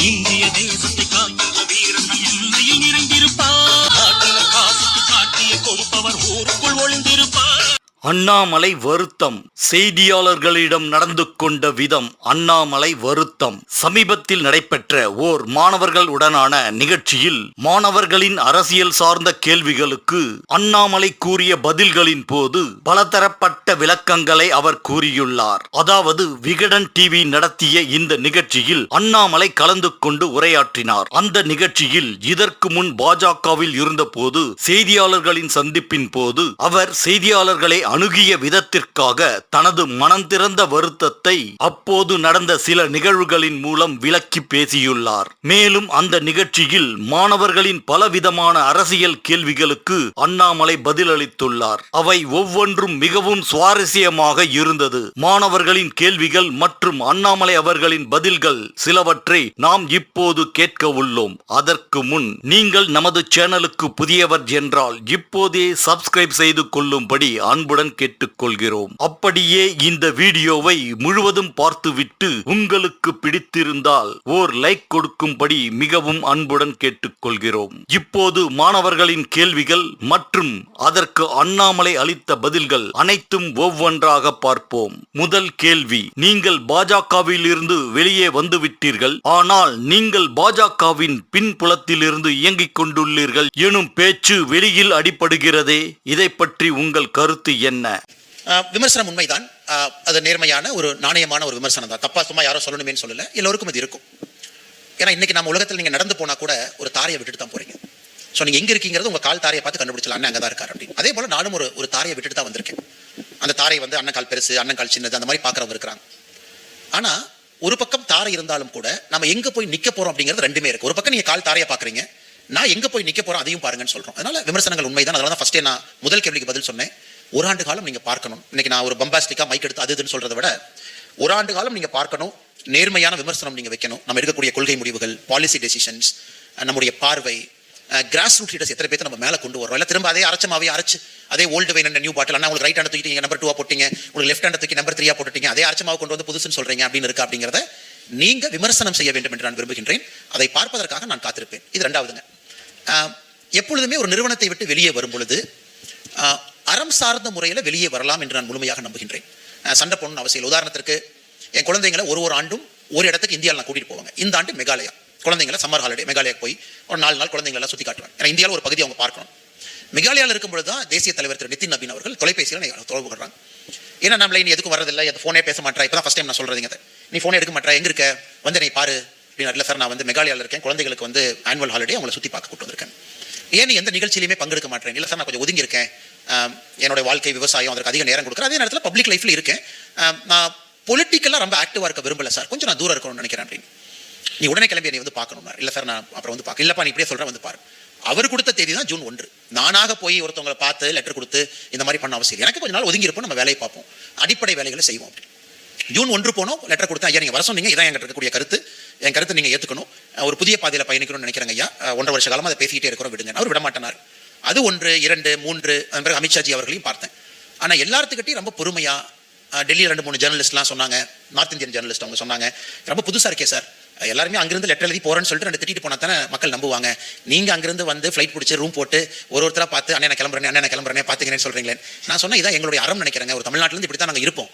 இந்திய தேசத்தை காக்கின்ற வீரர்கள் எல்லையில் நிறைந்திருப்பார். நாட்டில் காசுக்கு காட்டிய கொடுப்பவர் ஊருக்குள் ஒளிந்திருப்பார். அண்ணாமலை வருத்தம். செய்தியாளர்களிடம் நடந்து கொண்ட விதம் அண்ணாமலை வருத்தம். சமீபத்தில் நடைபெற்ற ஓர் மாணவர்கள் உடனான நிகழ்ச்சியில் மாணவர்களின் அரசியல் சார்ந்த கேள்விகளுக்கு அண்ணாமலை கூறிய பதில்களின் போது பலதரப்பட்ட விளக்கங்களை அவர் கூறியுள்ளார். அதாவது விகடன் டிவி நடத்திய இந்த நிகழ்ச்சியில் அண்ணாமலை கலந்து கொண்டு உரையாற்றினார். அந்த நிகழ்ச்சியில் இதற்கு முன் பாஜகவில் இருந்தபோது செய்தியாளர்களின் சந்திப்பின் போது அவர் செய்தியாளர்களை அணுகிய விதத்திற்காக தனது மனம் திறந்த வருத்தத்தை அப்போது நடந்த சில நிகழ்வுகளின் மூலம் விளக்கி பேசியுள்ளார். மேலும் அந்த நிகழ்ச்சியில் மாணவர்களின் பலவிதமான அரசியல் கேள்விகளுக்கு அண்ணாமலை பதிலளித்துள்ளார். அவை ஒவ்வொன்றும் மிகவும் சுவாரஸ்யமாக இருந்தது. மாணவர்களின் கேள்விகள் மற்றும் அண்ணாமலை அவர்களின் பதில்கள் சிலவற்றை நாம் இப்போது கேட்க உள்ளோம். அதற்கு முன் நீங்கள் நமது சேனலுக்கு புதியவர் என்றால் இப்போதே சப்ஸ்கிரைப் செய்து கொள்ளும்படி அன்புடன் கேட்டுக்கொள்கிறோம். அப்படியே இந்த வீடியோவை முழுவதும் பார்த்துவிட்டு உங்களுக்கு பிடித்திருந்தால் ஓர் லைக் கொடுக்கும்படி மிகவும் அன்புடன் கேட்டுக்கொள்கிறோம். இப்போது மாணவர்களின் கேள்விகள் மற்றும் அதற்கு அண்ணாமலை அளித்த பதில்கள் அனைத்தும் ஒவ்வொன்றாக பார்ப்போம். முதல் கேள்வி, நீங்கள் பாஜகவில் இருந்து வெளியே வந்துவிட்டீர்கள், ஆனால் நீங்கள் பாஜகவின் பின்புலத்திலிருந்து இயங்கிக் கொண்டுள்ளீர்கள் எனும் பேச்சு வெளியில் அடிபடுகிறதே, இதை பற்றி உங்கள் கருத்து என்ன? விமர்சனம் உண்மைதான். அது நேர்மையான ஒரு நாணயமான ஒரு விமர்சனம் தான். தப்பா சும்மா யாரோ சொல்லணுமே சொல்லல, எல்லோருக்கும் இது இருக்கும். ஏன்னா இன்னைக்கு நம்ம உலகத்தில் நீங்க நடந்து போனா கூட ஒரு தாரையை விட்டுட்டு தான் போறீங்க. ஸோ நீங்க எங்க இருக்கீங்கிறது உங்க கால் தாரையை பார்த்து கண்டுபிடிச்சலாம், அண்ணன் அங்கதான் இருக்காரு அப்படின்னு. அதே போல நானும் ஒரு தாரையை விட்டுட்டு தான் வந்திருக்கேன். அந்த தாரை வந்து அண்ணன் கால் பெருசு, அண்ணன் கால் சின்னது, அந்த மாதிரி பாக்குறவங்க இருக்கிறாங்க. ஆனா ஒரு பக்கம் தாரை இருந்தாலும் கூட நம்ம எங்க போய் நிக்க போறோம் அப்படிங்கிறது ரெண்டுமே இருக்கு. ஒரு பக்கம் நீங்க கால் தாரையை பாக்குறீங்க, நான் எங்க போய் நிக்க போறோம் அதையும் பாருங்கன்னு சொல்றோம். அதனால விமர்சனங்கள் உண்மைதான். அதனால தான் ஃபர்ஸ்டே நான் முதல் கேள்விக்கு பதில் சொன்னேன். ஒரு ஆண்டு காலம் நீங்க பார்க்கணும். இன்னைக்கு நான் ஒரு பம்பாஸ்டிக்கா மைக் எடுத்து அதுன்னு சொல்றதை விட ஒரு ஆண்டு காலம் நீங்க பார்க்கணும். நேர்மையான விமர்சனம் நீங்க வைக்கணும். நம்ம எடுக்கக்கூடிய கொள்கை முடிவுகள், பாலிசி டெசிஷன்ஸ், நம்முடைய பார்வை, கிராஸ் ரூட் லீடர்ஸ் எத்தனை பேர் நம்ம மேல கொண்டு வரோம். இல்ல திரும்ப அதே அரைச்சமாவே அரைச்சு அதே ஓல்டு வைன் நியூ பாட்டில், அண்ணா உங்களுக்கு ரைட் ஹேண்ட் தூக்கி நம்பர் 2 போட்டீங்க, உங்களுக்கு லெஃப்ட் ஹேண்ட் தூக்கி நம்பர் 3 போட்டுட்டீங்க, அதே அரைச்சமாவை கொண்டு வந்து புதுசுன்னு சொல்றீங்க அப்படின்னு இருக்கு. அப்படிங்கிறத நீங்க விமர்சனம் செய்ய வேண்டும் என்று நான் விரும்புகின்றேன். அதை பார்ப்பதற்காக நான் காத்திருப்பேன். இது ரெண்டாவதுங்க. எப்பொழுதுமே ஒரு நிறுவனத்தை விட்டு வெளியே வரும் பொழுது அறம் சார்ந்த முறையில் வெளியே வரலாம் என்று நான் முழுமையாக நம்புகின்றேன். சண்டை போடணும்னு அவசியம். உதாரணத்திற்கு என் குழந்தைங்களை ஒரு ஆண்டும் ஒரு இடத்துக்கு இந்தியாவில் நான் கூட்டிட்டு போவாங்க. இந்த ஆண்டு மேகாலயா குழந்தைங்களை சம்மர் ஹாலிடே மேகாலயா போய் ஒரு 4 நாள் குழந்தைங்களை எல்லாம் சுற்றி காட்டுவாங்க. ஏன்னா இந்தியாவில் ஒரு பகுதி அவங்க பார்க்கணும். மேகாலயாவில் இருக்கும்பொழுது தான் தேசிய தலைவர் திரு நிதின் நபீன் அவர்கள் தொலைபேசியில் தொடர்பு கொள்றாங்க. ஏன்னா நம்மள நீ எதுக்கும் வரதில்லை, எது ஃபோனே பேச மாட்டா, இப்போ தான் ஃபர்ஸ்ட் டைம் நான் சொல்றதுங்க, நீ ஃபோனே எடுக்க மாட்டா, எங்க இருக்க வந்து நீ பாரு அப்படின்னு. இல்லை சார், நான் வந்து மேகாலயாவில் இருக்கேன், குழந்தைகளுக்கு வந்து ஆனுவல் ஹாலிடே அவங்களை சுற்றி பார்க்க கூட்டு வந்திருக்கேன். ஏன் நீ எந்த நிகழ்ச்சியிலுமே பங்கெடுக்க மாட்டேன்? இல்லை சார், நான் கொஞ்சம் ஒதுங்கி இருக்கேன், என்னோட வாழ்க்கை விவசாயம், அதற்கு அதிக நேரம் கொடுக்குறேன், அதே நேரத்தில் பப்ளிக் லைஃப்ல இருக்கேன், நான் பொலிட்டிக்கலாக ரொம்ப ஆக்டிவா இருக்க விரும்பல சார், கொஞ்சம் நான் தூரம் இருக்கணும்னு நினைக்கிறேன் அப்படின்னு. நீ உடனே கிளம்பி நீ வந்து பார்க்கணும். இல்லை சார், நான் அப்புறம் வந்து பார்க்க. இல்லப்பா, நீ இப்படியே சொல்றேன், வந்து பாரு. அவர் கொடுத்த தேதி தான் ஜூன் 1. நானாக போய் ஒருத்தவங்களை பார்த்து லெட்டர் கொடுத்து இந்த மாதிரி பண்ண அவசியம். எனக்கு கொஞ்ச நாள் ஒதுங்கி இருப்போம், நம்ம வேலையை பார்ப்போம், அடிப்படை வேலைகளை செய்வோம் அப்படி. ஜூன் 1 போனோம், லெட்டர் கொடுத்தேன். ஐயா நீங்க வர சொன்னீங்க, இதான் என்கிட்ட இருக்கக்கூடிய கருத்து, என் கருத்து நீங்க ஏற்றுக்கணும், ஒரு புதிய பாதையில பயணிக்கணும்னு நினைக்கிறேங்க ஐயா, 1.5 வருஷ காலமா அதை பேசிக்கிட்டே இருக்கிறோம், விடுங்க. அவர் விட மாட்டேனார். அது 1, 2, 3 அதன் பிறகு அமித்ஷாஜி அவர்களையும் பார்த்தேன். ஆனா எல்லாத்துக்கிட்டையும் ரொம்ப பொறுமையா, டெல்லியில் 2-3 ஜேர்னலிஸ்ட்லாம் சொன்னாங்க, நார்த் இந்தியன் ஜேர்னலிஸ்ட் அவங்க சொன்னாங்க, ரொம்ப புதுசா இருக்கே சார், எல்லாருமே அங்கிருந்து லெட்டர் எழுதி போறேன்னு சொல்லிட்டு 2 திட்டிட்டு போனா தானே மக்கள் நம்புவாங்க. நீங்க அங்கிருந்து வந்து ஃபிளைட் பிடிச்சி ரூம் போட்டு ஒருத்தரா பார்த்து அண்ணன் கிளம்புறேன், அண்ணன் கிளம்புறேன், பாத்துக்கிறேன்னு சொல்றீங்களே. நான் சொன்னா இதான் எங்களுடைய அறம் நினைக்கிறேங்க. ஒரு தமிழ்நாட்டில இருந்து இப்படித்தான் நாங்க இருப்போம்.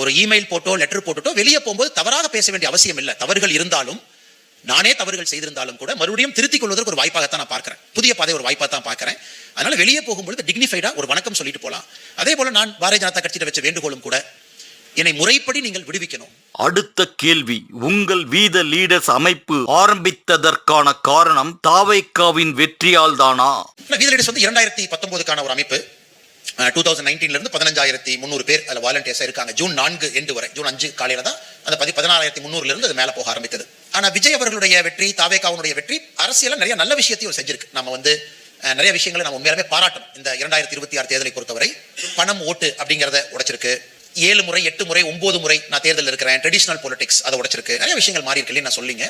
ஒரு இமெயில் போட்டோ லெட்டர் போட்டுட்டோ வெளியே போகும்போது தவறாக பேச வேண்டிய அவசியம் இல்லை. தவறுகள் இருந்தாலும், நானே தவறுகள் செய்திருந்தாலும் கூட மறுபடியும் திருத்திக் கொள்வதற்கு ஒரு வாய்ப்பாகத்தான் நான் பார்க்கிறேன். புதிய பாதை ஒரு வாய்ப்பாக தான் பார்க்கிறேன். அதனால வெளியே போகும்போது டிக்னிஃபைடா ஒரு வணக்கம் சொல்லிட்டு போலாம். அதே போல நான் பாரதிய ஜனதா கட்சியில வச்ச வேண்டுகோளும் கூட, என்னை முறைப்படி நீங்கள் விடுவிக்கணும். அடுத்த கேள்வி, உங்கள் வீத லீடர்ஸ் அமைப்பு ஆரம்பித்ததற்கான காரணம் தாவேக்காவின் வெற்றியால் தானா? வீத லீடர்ஸ் வந்து 2019க்கான ஒரு அமைப்பு. 2019 இருந்து 15,300 பேர் அதுல வாலண்டியர்ஸா இருக்காங்க. ஜூன் 4 எண்டு வரை, ஜூன் 5 காலையில தான் அந்த 16,300 இருந்து அது மேல போக ஆரம்பித்தது. ஆனா விஜய் அவர்களுடைய வெற்றி, தாவேக்காவுடைய வெற்றி அரசியல நிறைய நல்ல விஷயத்தையும் செஞ்சிருக்கு. நம்ம வந்து நிறைய விஷயங்களை நம்ம உண்மையாலுமே பாராட்டணும். இந்த 2026 தேர்தலை பொறுத்தவரை பணம் ஓட்டு அப்படிங்கிறத உடைச்சிருக்கு. 7 முறை 8 முறை 9 முறை நான் தேர்தல் இருக்கிறேன், ட்ரெடிஷனல் பொலிட்டிக்ஸ் அதை உடைச்சிருக்கு. நிறைய விஷயங்கள் மாறி இருக்கு நான் சொல்லிங்க.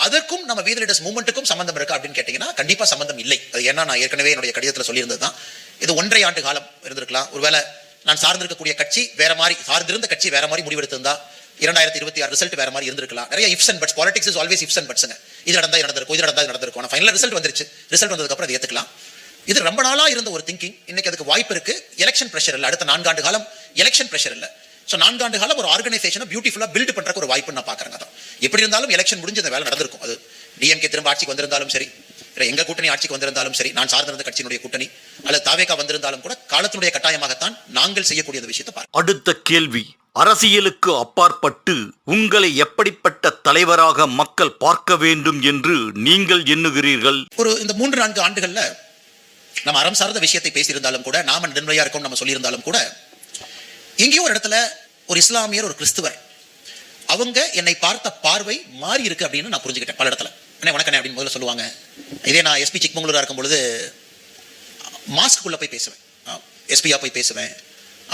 அதற்கும் நம்ம வீத லீடர்ஸ் மூவ்மெண்ட்டுக்கும் சம்பந்தம் இருக்கா அப்படின்னு கேட்டீங்கன்னா கண்டிப்பா சம்பந்தம் இல்லை. அது ஏன்னா நான் ஏற்கனவே என்னுடைய கடிதத்தில் சொல்லியிருந்தது தான். இது 1.5 ஆண்டு காலம் இருந்திருக்கலாம். ஒருவேளை நான் சார்ந்திருக்கக்கூடிய கட்சி வேற மாதிரி, சார்ந்திருந்த கட்சி வேற மாதிரி முடிவெடுத்திருந்தா 2026 ரிசல்ட் வேற மாதிரி இருந்திருக்கலாம். நிறைய ifs and buts. Politics is always ifs and பட்ஸ்ங்க. இது நடந்திருக்கும், இது நடந்திருக்கும். ஆனால் ஃபைனல் ரிசல்ட் வந்துருச்சு. ரிசல்ட் வந்ததுக்கு அப்புறம் அதை ஏத்துக்கலாம். இது ரொம்ப நாளா இருந்த ஒரு திங்கிங். இன்னைக்கு அதுக்கு வாய்ப்பு இருக்கு. எலெக்ஷன் பிரஷர் இல்ல. அடுத்த 4 ஆண்டு காலம் எலெக்ஷன் பிரஷர் இல்ல. ஸோ 4 ஆண்டு காலம் ஒரு ஆர்கனைசேஷனை பியூட்டிஃபுல்லா பில்ட் பண்றதுக்கு ஒரு வாய்ப்பு நான் பாக்குறேன். தான் எப்படி இருந்தாலும் எலெக்ஷன் முடிஞ்ச அந்த வேலை நடந்திருக்கும். அது டிஎம்கே திரும்ப ஆட்சிக்கு வந்திருந்தாலும் சரி, எங்க கூட்டணி ஆட்சிக்கு வந்திருந்தாலும் சரி, நான் சார்ந்திருந்த கட்சியினுடைய கூட்டணி அல்லது தாவேகா வந்திருந்தாலும் கூட காலத்தினுடைய கட்டாயமாகத்தான் நாங்கள் செய்யக்கூடிய விஷயத்தை பார்க்க. அடுத்த கேள்வி, அரசியலுக்கு அப்பாற்பட்டு உங்களை எப்படிப்பட்ட தலைவராக மக்கள் பார்க்க வேண்டும் என்று நீங்கள் எண்ணுகிறீர்கள்? இந்த 3-4 ஆண்டுகள்ல நம்ம அறம் சார்ந்த விஷயத்தை பேசியிருந்தாலும் கூட, நாம நன்மையா இருக்கோம் நம்ம சொல்லியிருந்தாலும் கூட, எங்கேயோ ஒரு இடத்துல ஒரு இஸ்லாமியர், ஒரு கிறிஸ்துவர், அவங்க என்னை பார்த்த பார்வை மாறி இருக்கு அப்படின்னு நான் புரிஞ்சுக்கிட்டேன். பல இடத்துல என்ன வணக்கண்ணே அப்படின்னு முதல்ல சொல்லுவாங்க. இதே நான் எஸ்பி சிக்மங்களூரா இருக்கும் பொழுது மாஸ்க்குள்ள போய் பேசுவேன், எஸ்பியா போய் பேசுவேன்.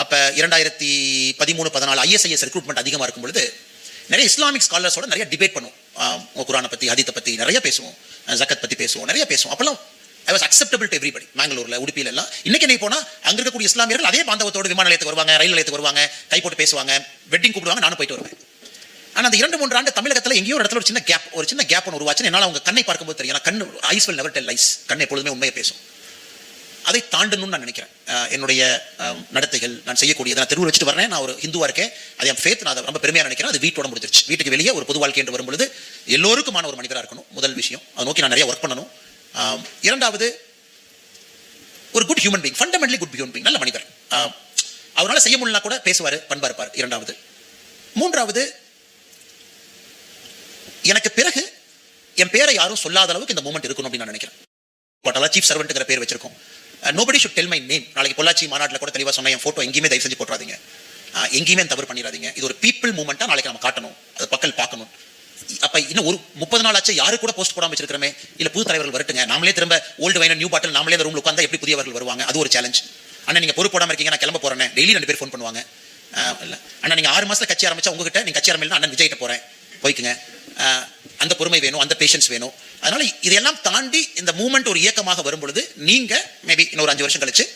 அப்ப 2013-14 ISIS ரெக்ரூட்மெண்ட் அதிகமா இருக்கும் பொழுது நிறைய இஸ்லாமிக் ஸ்காலர்ஸோட நிறைய டிபேட் பண்ணுவோம். குரானை பத்தி, ஹதீத்தை பத்தி நிறைய பேசுவோம், ஜக்கத் பத்தி பேசுவோம், நிறைய பேசுவோம். அப்பெல்லாம் I was acceptable to everybody. மேங்களூர்ல, உடுப்பில எல்லாம் இன்னைக்கு நீ போனா அங்க இருக்கக்கூடிய இஸ்லாமியர்கள் அதே பாந்தவத்தோடு விமான நிலையத்துக்கு வருவாங்க, ரயில் நிலையத்துக்கு வருவாங்க, கை போட்டு பேசுவாங்க, வெட்டிங் கூப்பிடுவாங்க, நானும் போயிட்டு வருவேன். ஆனா அந்த 2-3 ஆண்டு தமிழகத்துல எங்கேயோ ஒரு இடத்துல ஒரு சின்ன கேப் ஒன்று உருவாச்சு. என்னால அவங்க கண்ணை பார்க்கும்போது தெரியும். கண்ணு ice will never tell lies. கண் எப்பொழுதுமே உண்மையை பேசும். அதை தாண்டணும்னு நான் நினைக்கிறேன். என்னுடைய நடத்தைகள், நான் செய்யக்கூடியது, நான் தெருவில் வச்சுட்டு வரேன், நான் ஒரு ஹிந்துவா இருக்கேன், அது என் ஃபேத், நான் அதை ரொம்ப பெருமையா நினைக்கிறேன். அது வீட்டோட முடிஞ்சிருச்சு. வீட்டுக்கு வெளியே ஒரு பொது வாழ்க்கை என்று வரும்பொழுது எல்லோருக்குமான ஒரு மனிதராக இருக்கணும். முதல் விஷயம், அதை நோக்கி நான் நிறைய ஒர்க் பண்ணணும். இரண்டாவது, ஒரு good human being, fundamentally good human being, நல்ல மனிதர். அவரால் செய்ய முடியலனா கூட பேசுவார், பண்பா இருப்பார். இரண்டாவது. மூன்றாவது, எனக்கு பிறகு என் பேரை யாரும் சொல்லாத அளவுக்கு இந்த மூமெண்ட் இருக்கணும் அப்படின்னு நான் நினைக்கிறேன். பட் சீஃப் சர்வெண்ட்ங்கிற பேர் வச்சிருக்கோம். Nobody should tell my name. நாளைக்கு பொள்ளாச்சி மாநாட்டில் கூட தெளிவாக சொன்ன, என் போட்டோ எங்கேயுமே தயவு செஞ்சு போட்டுறாதீங்க, எங்கேயுமே தவறு பண்ணிடாதீங்க. இது ஒரு பீப்புள் மூமெண்ட்டா நாளைக்கு நம்ம காட்டணும், அது மக்கள் பார்க்கணும். அப்ப இன்னும் ஒரு 30 நாள் ஆச்சு, யாரு கூட போஸ்ட் போடாம வச்சிருக்கிறோமே, இல்ல புது தலைவர்கள் வரட்டுங்க, நாமளே திரும்ப ஓல்டு வைன் நியூ பாட்டில் நாமளே ரூம்ல உட்கார்ந்தா எப்படி புதியவர்கள் வருவாங்க? அது ஒரு சேலஞ்ச். அண்ணா நீங்க பொறுப்பு போடாம இருக்கீங்க, நான் கிளம்ப போறேன், டெய்லி 2 பேர் ஃபோன் பண்ணுவாங்க. இல்ல அண்ணா நீங்க 6 மாசத்துல கட்சி ஆரம்பிச்சா உங்ககிட்ட, நீங்க கட்சி ஆரம்பிச்சா அண்ணன் விஜய்கிட்ட போறேன், போய்க்குங்க. அந்த பொறுமை வேணும், அந்த பேஷன்ஸ் வேணும். அதனால இதெல்லாம் தாண்டி இந்த மூவ்மெண்ட் ஒரு இயக்கமாக வரும்பொழுது, நீங்க மேபி இன்னொரு 5 வருஷம் கழிச்சு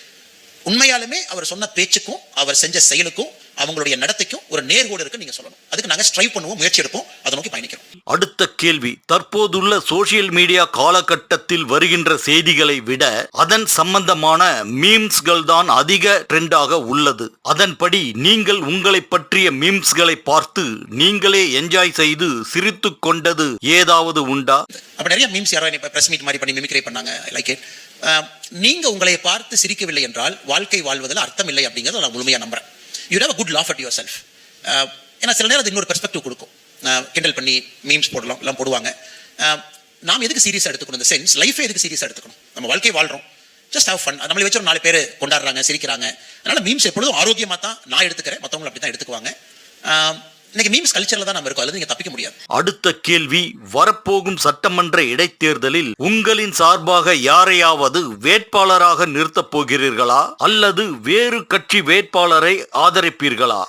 உண்மையாலுமே அவர் சொன்ன பேச்சுக்கும் அவர் செஞ்ச செயலுக்கும் அவங்களுடைய நடத்தைக்கும் ஒரு நேர்கோடு இருக்கு நீங்க சொல்லணும். அதுக்கு நாங்க ஸ்ட்ரைவ் பண்ணுவோம், முயற்சி எடுப்போம், அதை நோக்கி பயணிக்கிறோம். அடுத்த கேள்வி, தற்போதுள்ள சோசியல் மீடியா காலகட்டத்தில் வருகின்ற செய்திகளை விட அதன் சம்பந்தமான மீம்ஸ்கள் தான் அதிக ட்ரெண்டாக உள்ளது. அதன்படி நீங்கள் உங்களை பற்றிய மீம்ஸ்களை பார்த்து நீங்களே என்ஜாய் செய்து சிரித்து கொண்டது ஏதாவது உண்டா? அப்ப நிறைய மீம்ஸ் யாரோ பிரஸ் மீட் மாதிரி பண்ணி மிமிக்ரி பண்ணாங்க. Like it. நீங்க உங்களை பார்த்து சிரிக்கவில்லை என்றால் வாழ்க்கை வாழ்வதில் அர்த்தம் இல்லை அப்படிங்கறத நான் முழுமையா நம்புறேன். You have a good laugh at yourself. ஏன்னா சில நேரம் அது இன்னொரு பெர்ஸ்பெக்டிவ் கொடுக்கும். கிண்டல் பண்ணி மீம்ஸ் போடலாம், எல்லாம் போடுவாங்க. நாம் எதுக்கு சீரியஸா எடுத்துக்கணும்? இந்த சென்ஸ் லைஃபே எதுக்கு சீரியஸா எடுத்துக்கணும்? நம்ம வாழ்க்கை வாழ்றோம், ஜஸ்ட் ஹேவ் ஃபன். நம்மளை வச்சு ஒரு 4 பேர் கொண்டாடுறாங்க, சிரிக்கிறாங்க. அதனால மீம்ஸ் எப்பொழுதும் ஆரோக்கியமா தான் நான் எடுத்துக்கிறேன், மற்றவங்க அப்படி தான் எடுத்துக்குவாங்க. இன்னைக்கு மீம்ஸ் கல்ச்சர்ல தான் நம்ம இருக்கோம், அல்லது நீங்க தப்பிக்க முடியாது. அடுத்த கேள்வி, வரப்போகும் சட்டமன்ற இடைத்தேர்தலில் உங்களின் சார்பாக யாரையாவது வேட்பாளராக நிறுத்தப் போகிறீர்களா அல்லது வேறு கட்சி வேட்பாளரை ஆதரிப்பீர்களா?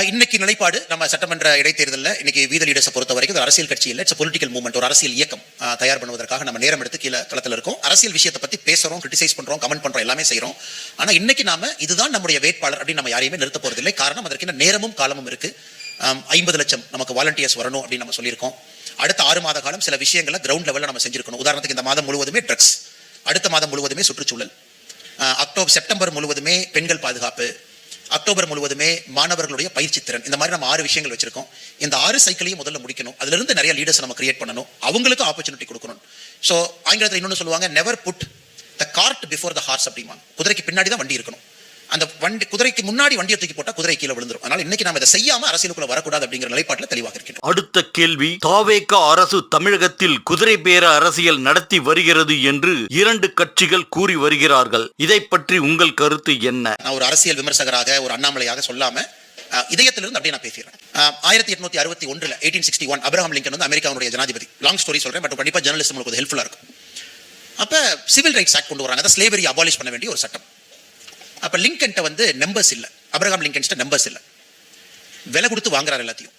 இன்னைக்கு நிலைப்பாடு, நம்ம சட்டமன்ற இடைத்தேர்தலில் இன்னைக்கு வீத லீடர்ஸை பொறுத்த வரைக்கும் ஒரு அரசியல் கட்சி இல்லை, இட்ஸ் பொலிட்டிக்கல் மூவ்மெண்ட், ஒரு அரசியல் இயக்கம் தயார் பண்ணுவதற்காக நம்ம நேரம் எடுத்து கீழே களத்தில் இருக்கோம். அரசியல் விஷயத்தை பத்தி பேசுறோம், கிரிட்டிசைஸ் பண்றோம், கமெண்ட் பண்றோம், எல்லாமே செய்யறோம். ஆனா இன்னைக்கு நாம இதுதான் நம்முடைய வேட்பாளர் அப்படின்னு நம்ம யாரையுமே நிறுத்த போறதில்லை. காரணம், அதற்கு நேரமும் காலமும் இருக்கு. 50 லட்சம் நமக்கு வாலண்டியர்ஸ் வரணும் அப்படின்னு நம்ம சொல்லியிருக்கோம். அடுத்த 6 மாத காலம் சில விஷயங்களை கிரவுண்ட் லெவலில் நம்ம செஞ்சிருக்கணும். உதாரணத்துக்கு இந்த மாதம் முழுவதுமே ட்ரக்ஸ், அடுத்த மாதம் முழுவதுமே சுற்றுச்சூழல், செப்டம்பர் முழுவதுமே பெண்கள் பாதுகாப்பு, அக்டோபர் முழுவதுமே மாணவர்களுடைய பயிற்சி திறன். இந்த மாதிரி நம்ம 6 விஷயங்கள் வச்சிருக்கோம். இந்த 6 சைக்கிளையும் முதல்ல முடிக்கணும். அதுல இருந்து நிறைய லீடர்ஸ் நம்ம கிரியேட் பண்ணணும், அவங்களுக்கு ஆப்பர்ச்சுனிட்டி கொடுக்கணும். ஸோ ஆங்கிலத்தில் இன்னொன்று சொல்லுவாங்க, never put the cart before the horse அப்படிவாங்க. குதிரைக்கு பின்னாடி தான் வண்டி இருக்கணும். அந்த வண்டி, குதிரைக்கு முன்னாடி வண்டியை தூக்கி போட்டா குதிரை கீழே விழுந்துரும். அதனால இன்னைக்கு நாம இதை செய்யாம அரசியலுக்குள்ள வரக்கூடாது அப்படிங்கிற நிலைப்பாட்டில் தெளிவாக இருக்கிறோம். அடுத்த கேள்வி, தாவேகா அரசு தமிழகத்தில் குதிரை பேர அரசியல் நடத்தி வருகிறது என்று 2 கட்சிகள் கூறி வருகிறார்கள். இதை பற்றி உங்கள் கருத்து என்ன? நான் ஒரு அரசியல் விமர்சகராக, ஒரு அண்ணாமலையாக சொல்லாம இதயத்திலிருந்து அப்படியே நான் பேசுறேன். 1861 1861 அப்ரஹாம் லிங்கன் வந்து அமெரிக்காவுடைய ஜனாதிபதி. லாங் ஸ்டோரி சொல்றேன், பட் கண்டிப்பா ஜெர்னலிஸ்ட் உங்களுக்கு ஹெல்ப்ஃபுல்லா இருக்கும். அப்ப சிவில் ரைட்ஸ் ஆக்ட் கொண்டு வராங்க, ஸ்லேவரி அபாலிஷ் பண்ண வேண்டிய ஒரு சட்டம். அப்ப லிங்கன்ட்ட வந்து நம்பர்ஸ் இல்ல, அப்ரஹாம் லிங்கன்ட்ட நம்பர்ஸ் இல்ல, விலை கொடுத்து வாங்குறாரு எல்லாத்தையும்.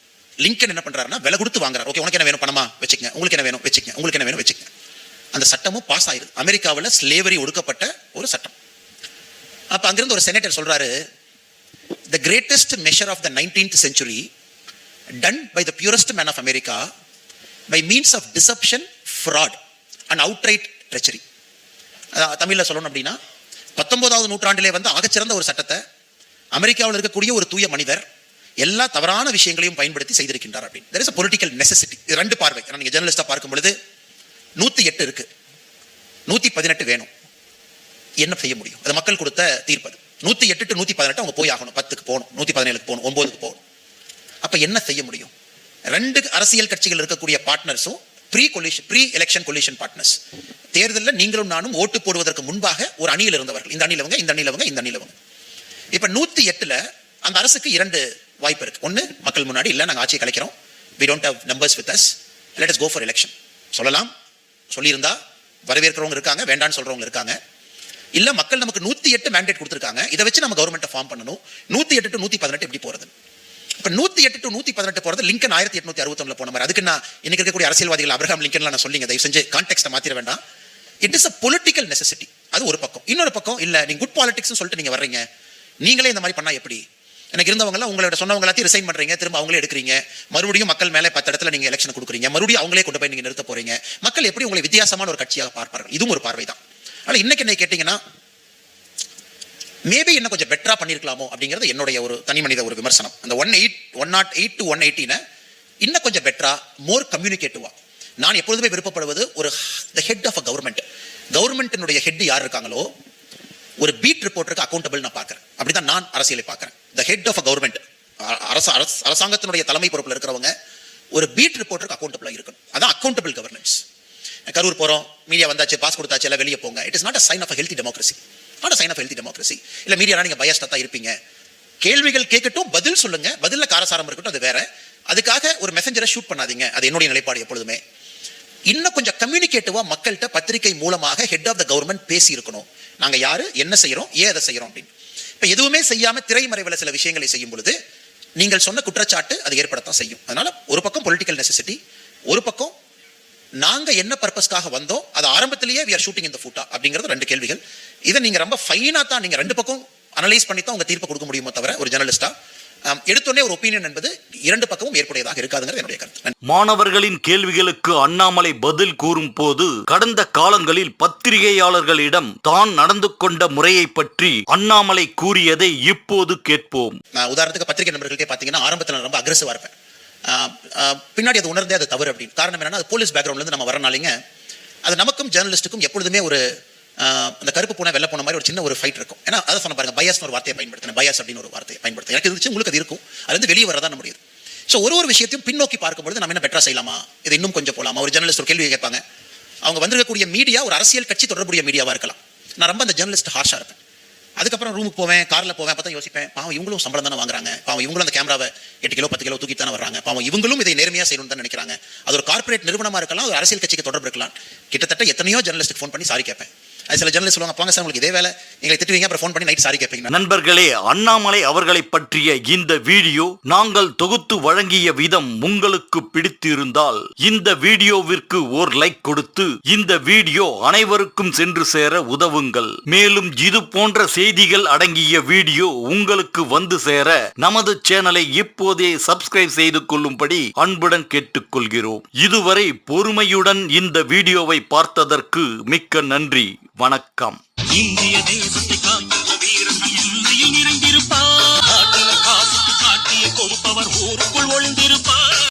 லிங்கன் என்ன பண்றாருன்னா விலை கொடுத்து வாங்குறாரு. ஓகே, உனக்கு என்ன வேணும் பணமா வச்சுக்கங்க, உங்களுக்கு என்ன வேணும் வச்சுக்கங்க, உங்களுக்கு என்ன வேணும் வச்சுக்கங்க. அந்த சட்டமும் பாஸ் ஆயிருது. அமெரிக்காவில் ஸ்லேவரி ஒடுக்கப்பட்ட ஒரு சட்டம். அப்ப அங்கிருந்து ஒரு செனட்டர் சொல்றாரு, the greatest measure of the 19th century done by the purest man of America by means of deception, fraud and outright treachery. தமிழில் சொல்லணும் அப்படின்னா 19வது நூற்றாண்டிலே வந்து ஆகச்சிறந்த ஒரு சட்டத்தை அமெரிக்காவில் இருக்கக்கூடிய ஒரு தூய மனிதர் எல்லா தவறான விஷயங்களையும் பயன்படுத்தி செய்திருக்கின்றார் அப்படின்னு. there is a political necessity. இது ரெண்டு பார்வை. நீங்க ஜெர்னலிஸ்டா பார்க்கும் பொழுது 108 இருக்கு, 118 வேணும், என்ன செய்ய முடியும்? அது மக்கள் கொடுத்த தீர்ப்பு. 108 to 118 அவங்க போய் ஆகணும், 10க்கு போகணும், 117க்கு போகணும், 9க்கு போகணும். அப்ப என்ன செய்ய முடியும்? ரெண்டு அரசியல் கட்சிகள் இருக்கக்கூடிய பார்ட்னர்ஸும் ப்ரீ எலெக்ஷன் கொலிஷன் பார்ட்னர்ஸ். தேர்தலில் நீங்களும் நானும் ஓட்டு போடுவதற்கு முன்பாக ஒரு அணியில் இருந்தவர்கள், இந்த அணியிலவங்க, இந்த அணியிலவங்க, இந்த அணியிலவங்க. இப்ப 108ல அந்த அரசுக்கு 2 வாய்ப்பு இருக்கு. ஒன்னு, மக்கள் முன்னாடி இல்ல நாங்க ஆட்சியை கலைக்கிறோம், we don't have numbers with us, let us go for election சொல்லலாம். சொல்லியிருந்தா வரவேற்கிறவங்க இருக்காங்க, வேண்டான்னு சொல்றவங்க இருக்காங்க. இல்ல மக்கள் நமக்கு 108 மேண்டேட் கொடுத்திருக்காங்க, இதை வச்சு நம்ம கவர்மெண்ட்டை ஃபார்ம் பண்ணணும். 108 to 118 எப்படி போறது? இப்ப 108 to 118 போறது லிங்கன் 1861 போன மாதிரி. அதுக்கு நான் இன்னைக்கு இருக்கக்கூடிய அரசியல்வாதிகள் அப்ரஹாம் லிங்கன்லாம் நான் சொல்லிங்க, தயவு செஞ்சு கான்டெக்ஸ்ட மாத்திர வேண்டாம். It is a political necessity. அது ஒரு பக்கம். இன்னொரு பக்கம் இல்ல நீங்க குட் பாலிடிக்ஸ் சொல்லிட்டு நீங்க வர்றீங்க, நீங்களே இந்த மாதிரி பண்ணா எப்படி? எனக்கு இருந்தவங்க எல்லாம் உங்களோட சொன்னவங்க எல்லாத்தையும் ரிசைன் பண்றீங்க, திரும்ப அவங்களே எடுக்கிறீங்க, மறுபடியும் மக்கள் மேலே 10 இடத்துல நீங்க எலெக்ஷன் கொடுக்குறீங்க, மறுபடியும் அவங்களே கொண்டு போய் நீங்க நிறுத்த போறீங்க. மக்கள் எப்படி உங்களை வித்தியாசமான ஒரு கட்சியாக பார்ப்பார்கள்? இதுவும் ஒரு பார்வை தான். ஆனா இன்னைக்கு என்ன கேட்டீங்கன்னா, மேபி என்ன கொஞ்சம் பெட்டரா பண்ணிருக்கலாமோ அப்படிங்கிறது என்னுடைய ஒரு தனி மனித ஒரு விமர்சனம். அந்த 108 to 118 இன்னும் கொஞ்சம் பெட்டரா, மோர் கம்யூனிகேட்டிவா. நான் எப்பொழுதுமே விருப்பப்படுவது ஒரு தி ஹெட் ஆஃப் அ கவர்மெண்ட்டினுடைய ஹெட் யார் இருக்காங்களோ ஒரு பீட் ரிப்போர்ட்டருக்கு அக்கௌண்டபிள் நான் பார்க்கிறேன். அப்படிதான் நான் அரசியலை பார்க்கிறேன். The head of a government, அரசாங்கத்தினுடைய தலைமை பொறுப்பில் இருக்கிறவங்க ஒரு பீட் ரிப்போர்ட்டருக்கு அக்கௌண்டபிளா இருக்கணும். அதான் அக்கௌண்டபிள் கவர்னன்ஸ். கரூர் போறோம், மீடியா வந்தாச்சு, பாஸ் கொடுத்தாச்சு, எல்லாம் வெளியே போங்க. It is not a sign of a healthy democracy. Not a sign of healthy democracy. இல்ல மீடியானா நீங்க பயாஸ்டா தான் இருப்பீங்க, கேள்விகள் கேட்கட்டும், பதில் சொல்லுங்க, பதில்ல காரசாரம் இருக்கட்டும், அது வேற. அதுக்காக ஒரு மெசஞ்சரை ஷூட் பண்ணாதீங்க. அது என்னுடைய நிலைப்பாடு எப்பொழுதுமே. இன்னும் கொஞ்சம் கம்யூனிகேட்டிவா மக்கள்கிட்ட பத்திரிகை மூலமாக ஹெட் ஆஃப் த கவர்மெண்ட் பேசி இருக்கணும். நாங்க யாரு, என்ன செய்யறோம், ஏன் அதை செய்யறோம் அப்படின்னு. இப்ப எதுவுமே செய்யாம திரைமறைவில் சில விஷயங்களை செய்யும் பொழுது நீங்கள் சொன்ன குற்றச்சாட்டு அது ஏற்படத்தான் செய்யும். அதனால ஒரு பக்கம் பொலிட்டிக்கல் நெசசிட்டி, ஒரு பக்கம் நாங்க என்ன பர்பஸ்க்காக வந்தோம், அது ஆரம்பத்திலேயே we are shooting in the foot அப்படிங்கிறது ரெண்டு கேள்விகள். இதை நீங்க ரொம்ப ஃபைனா தான் நீங்க ரெண்டு பக்கம் அனலைஸ் பண்ணி தான் உங்க தீர்ப்பு கொடுக்க முடியுமோ தவிர ஒரு ஜெர்னலிஸ்டா எடுத்தோடனே ஒரு ஒப்பீனியன் என்பது இரண்டு பக்கமும் ஏற்புடையதாக இருக்காதுங்கிறது என்னுடைய கருத்து. மாணவர்களின் கேள்விகளுக்கு அண்ணாமலை பதில் கூறும் போது கடந்த காலங்களில் பத்திரிகையாளர்களிடம் தான் நடந்து கொண்ட முறையை பற்றி அண்ணாமலை கூறியதை இப்போது கேட்போம். உதாரணத்துக்கு பத்திரிகை நண்பர்களுக்கே பாத்தீங்கன்னா ஆரம்பத்தில் நான் ரொம்ப அக்ரெசிவா இருப்பேன், பின்னாடி அது உணர்ந்தே அது தவறு அப்படின்னு. காரணம் என்னன்னா, அது போலீஸ் பேக்ரவுண்ட்ல இருந்து நம்ம வரனாலிங்க, அது நமக்கும் ஜேர்னலிஸ்டுக்கும் எப்பொழுதுமே ஒரு அந்த கருப்பு பூனை வெள்ளை பூனை மாதிரி ஒரு சின்ன ஒரு ஃபைட் இருக்கும். ஏன்னா அதை சொன்ன பாருங்க, பயாஸ்னு ஒரு வார்த்தையை பயன்படுத்தினேன், பயாஸ் அப்படின்னு ஒரு வார்த்தையை பயன்படுத்த எனக்கு இருந்துச்சு, உங்களுக்கு அது இருக்கும், அது வந்து வெளியே வரதான் முடியுது. ஸோ ஒரு விஷயத்தையும் பின்னோக்கி பார்க்கும்போது நம்ம என்ன பெட்டரா செய்யலாமா, இது இன்னும் கொஞ்சம் போலாமா. ஒரு ஜேர்னலிஸ்ட் ஒரு கேள்வி கேட்பாங்க, அவங்க வந்திருக்கக்கூடிய மீடியா ஒரு அரசியல் கட்சி தொடர்புடைய மீடியாவா இருக்கலாம். நான் ரொம்ப அந்த ஜேர்னலிஸ்ட் ஹார்ஷா இருப்பேன். அதுக்கப்புறம் ரூமுக்கு போவேன், கார்ல போவேன், பார்த்தா யோசிப்பேன், பாவம் இவங்களும் சம்பளம் தானே வாங்குறாங்க, பாவம் இவங்களும் அந்த கேமராவை 8 கிலோ 10 கிலோ தூக்கி தானே வர்றாங்க, பாவம் இவங்களும் இதை நேர்மையா செய்யணும்னு தான் நினைக்கிறாங்க. அது ஒரு கார்பரேட் நிறுவனமா இருக்கலாம், ஒரு அரசியல் கட்சிக்கு தொடர்பு இருக்கலாம். கிட்டத்தட்ட எத்தனையோ ஜேர்னலிஸ்ட் ஃபோன் பண்ணி சாரி கேட்பேன். சில ஜேர்னலிஸ்ட் சொல்லுவாங்க, போங்க சார் உங்களுக்கு இதே வேலை, எங்களை திட்டுவீங்க, அப்புறம் ஃபோன் பண்ணி நைட் சாரி கேட்பீங்க. நண்பர்களே, அண்ணாமலை அவர்களை பற்றிய இந்த வீடியோ நாங்கள் தொகுத்து வழங்கிய விதம் உங்களுக்கு பிடித்திருந்தால் இந்த வீடியோவிற்கு ஒரு லைக் கொடுத்து இந்த வீடியோ அனைவருக்கும் சென்று சேர உதவுங்கள். மேலும் இது போன்ற செய்திகள் அடங்கிய வீடியோ உங்களுக்கு வந்து சேர நமது சேனலை இப்போதே சப்ஸ்கிரைப் செய்து கொள்ளும்படி அன்புடன் கேட்டுக்கொள்கிறோம். இதுவரை பொறுமையுடன் இந்த வீடியோவை பார்த்ததற்கு மிக்க நன்றி. வணக்கம். இந்திய தேசத்தை காக்கும் வீரர்கள் எல்லையில் நிறைந்திருப்பார். நாட்டில் காசுக்கு காட்டிய கொடுப்பவர் ஊருக்குள் ஒளிந்திருப்பார்.